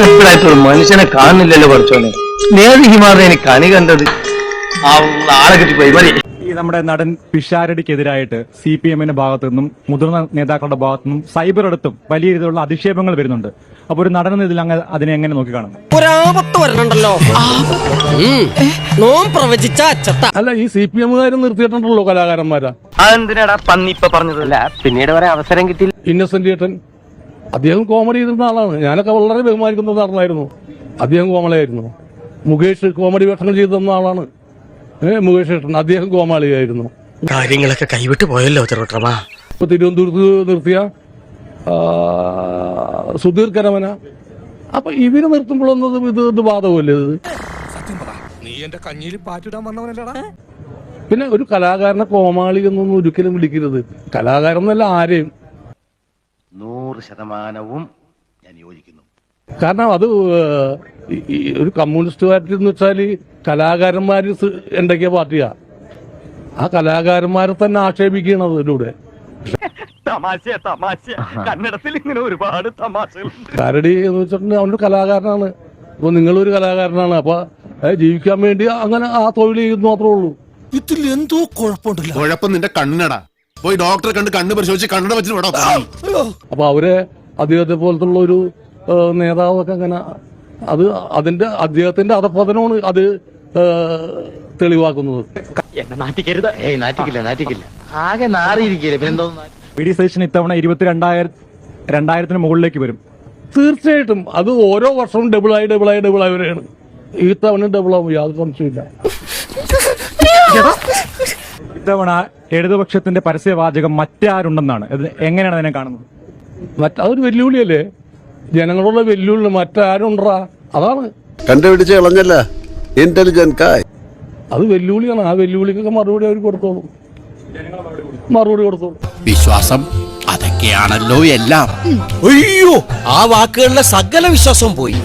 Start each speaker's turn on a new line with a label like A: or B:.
A: ഇപ്പോഴായിട്ടുള്ള മനുഷ്യനെ കാണുന്നില്ലല്ലോ കുറച്ചോനെ. നേരിക്ക് മാറി എനിക്ക് കണി കണ്ടത് ആ ആളെ കിട്ടിപ്പോയി മതി.
B: ഈ നമ്മുടെ നടൻ പിഷാരടിക്കെതിരായിട്ട് CPM-ന്റെ ഭാഗത്തു നിന്നും മുതിർന്ന നേതാക്കളുടെ ഭാഗത്തു നിന്നും സൈബർ അടുത്തും വലിയ രീതിയിലുള്ള അധിക്ഷേപങ്ങൾ വരുന്നുണ്ട്. അപ്പൊ ഒരു നടൻ ഇതിൽ അതിനെ എങ്ങനെ നോക്കിക്കാണുന്നു?
C: ഒരാപത്ത് വരണുണ്ടല്ലോ. നോം പ്രവചിച്ച അച്ചട്ട.
D: അല്ല, ഈ CPM-കാരും നിർത്തിയിട്ടുണ്ടല്ലോ കലാകാരന്മാരാ.
A: അതെന്തിനാടാ പന്നി ഇപ്പൊ പറഞ്ഞതല്ല, പിന്നീട് വരെ അവസരം കിട്ടിയില്ല.
D: ഇന്നസെന്റ് ചേട്ടൻ അദ്ദേഹം കോമഡി ചെയ്തിരുന്ന ആളാണ്. ഞാനൊക്കെ വളരെ ബഹുമാനിക്കുന്ന നടനായിരുന്നു. അദ്ദേഹം കോമളിയായിരുന്നു. മുകേഷ് കോമഡി വേഷങ്ങൾ ചെയ്തു തന്ന ആളാണ്. മുകേഷ് ചേട്ടൻ അദ്ദേഹം കോമാളിയായിരുന്നു.
C: കാര്യങ്ങളൊക്കെ കൈവിട്ട് പോയല്ലോ ചെറുക്കമാ.
D: ഇപ്പൊ തിരുവനന്തപുരത്ത് നിർത്തിയ സുധീർ കരമന. അപ്പൊ ഇവര് നിർത്തുമ്പോഴൊന്നും ഇത് ബാധകമല്ലേ ഇത്? പിന്നെ ഒരു കലാകാരനെ കോമാളി എന്നൊന്നും ഒരിക്കലും വിളിക്കരുത്. കലാകാരൻ എന്നല്ല ആരെയും.
A: 100% ഞാൻ യോജിക്കുന്നു.
D: കാരണം അത് ഒരു കമ്മ്യൂണിസ്റ്റ് പാർട്ടി എന്ന് വെച്ചാല് കലാകാരന്മാര് ഉണ്ടാക്കിയ പാർട്ടിയാ. ആ കലാകാരന്മാരെ തന്നെ ആക്ഷേപിക്കുന്നത് ഇതിലൂടെ.
A: കന്നഡത്തിൽ ഇങ്ങനെ ഒരുപാട് തമാശകളുണ്ട്.
D: കരടി എന്ന് വെച്ചിട്ടുണ്ടെങ്കിൽ അവനൊരു കലാകാരനാണ്. അപ്പൊ നിങ്ങളൊരു കലാകാരനാണ്. അപ്പൊ ജീവിക്കാൻ വേണ്ടി അങ്ങനെ ആ തൊഴിൽ ചെയ്യുന്നു മാത്രമേ ഉള്ളൂ.
E: ഇതിൽ എന്തോ കുഴപ്പമുണ്ടല്ലോ.
F: കുഴപ്പം നിന്റെ കണ്ണിനടാ. പോയി ഡോക്ടറെ കണ്ട് കണ്ണ് പരിശോധിച്ച് കണ്ണട വെച്ചിട്ട് വിടാം.
D: അപ്പൊ അവരെ അദ്ദേഹത്തെ പോലത്തുള്ള ഒരു നേതാവൊക്കെ അങ്ങനെ അദ്ദേഹത്തിന്റെ അധപതനമാണ് അത് തെളിവാക്കുന്നത്.
A: നാറ്റിക്കില്ല ആകെ നാറിയിരിക്കില്ല. പിന്നെന്തോ
B: VD സതീശൻ ഇത്തവണ 22,000 മുകളിലേക്ക് വരും.
D: തീർച്ചയായിട്ടും അത് ഓരോ വർഷവും ഡബിളായി വരെയാണ്. ഈ തവണ ഡബിളാവും, യാതൊരു സംശയമില്ല.
B: ഇത്തവണ ഇടതുപക്ഷത്തിന്റെ പരസ്യവാചകം മറ്റാരുണ്ടെന്നാണ്. എങ്ങനെയാണ് അതിനെ കാണുന്നത്?
D: അതൊരു വെല്ലുവിളിയല്ലേ? ജനങ്ങളുള്ള വെല്ലുവിളി. മറ്റാരുണ്ടാ? അതാണ്
F: കണ്ടുപിടിച്ച് കളഞ്ഞല്ല ഇന്റലിജന്റ്.
D: അത് വെല്ലുവിളിയാണ്. ആ വെല്ലുവിളിക്കൊക്കെ മറുപടി അവർ കൊടുത്തോളും. മറുപടി കൊടുത്തോളും.
E: വിശ്വാസം അതൊക്കെയാണല്ലോ എല്ലാം. അയ്യോ, ആ വാക്കുകളിലെ സകല വിശ്വാസവും പോയി.